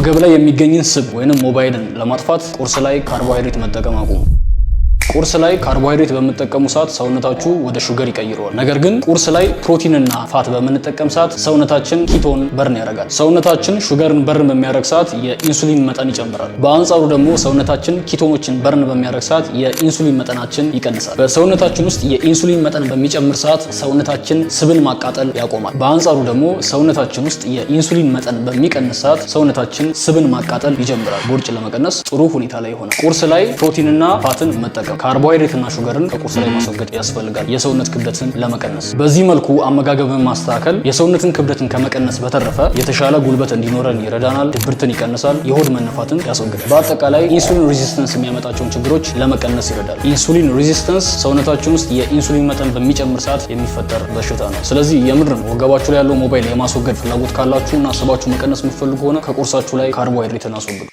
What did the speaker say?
ወገብ ላይ የሚገኝን ስብ ወይንም ሞባይልን ለማጥፋት ቁርስ ላይ ካርቦሃይድሬት መጠቀም አቁሙ። ቁርስ ላይ ካርቦሃይድሬት በመጠቀሙ ሰዓት ሰውነታችሁ ወደ ሹገር ይቀይረዋል። ነገር ግን ቁርስ ላይ ፕሮቲንና ፋት በመጠቀም ሰዓት ሰውነታችን ኪቶን በርን ያደርጋል። ሰውነታችን ሹገርን በርን በሚያደርግ ሰዓት የኢንሱሊን መጠን ይጨምራል። በአንጻሩ ደግሞ ሰውነታችን ኪቶኖችን በርን በሚያደርግ ሰዓት የኢንሱሊን መጠናችን ይቀንሳል። በሰውነታችን ውስጥ የኢንሱሊን መጠን በሚጨምር ሰዓት ሰውነታችን ስብን ማቃጠል ያቆማል። በአንጻሩ ደግሞ ሰውነታችን ውስጥ የኢንሱሊን መጠን በሚቀንስ ሰዓት ሰውነታችን ስብን ማቃጠል ይጀምራል። ቦርጭ ለመቀነስ ጥሩ ሁኔታ ላይ ይሆናል። ቁርስ ላይ ፕሮቲንና ፋትን መጠቀም ካርቦሃይድሬት እና ሹገርን ከቁርስ ላይ ማስወገድ ያስፈልጋል የሰውነት ክብደትን ለመቀነስ። በዚህ መልኩ አመጋገብን ማስተካከል የሰውነትን ክብደትን ከመቀነስ በተረፈ የተሻለ ጉልበት እንዲኖረን ይረዳናል፣ ድብርትን ይቀንሳል፣ የሆድ መነፋትን ያስወግዳል። በአጠቃላይ ኢንሱሊን ሬዚስተንስ የሚያመጣቸውን ችግሮች ለመቀነስ ይረዳል። ኢንሱሊን ሬዚስተንስ ሰውነታችን ውስጥ የኢንሱሊን መጠን በሚጨምር ሰዓት የሚፈጠር በሽታ ነው። ስለዚህ የምድር ወገባችሁ ላይ ያለው ሞባይል የማስወገድ ፍላጎት ካላችሁ እና ስባችሁ መቀነስ የምትፈልጉ ከሆነ ከቁርሳችሁ ላይ ካርቦሃይድሬትን አስወግዱ።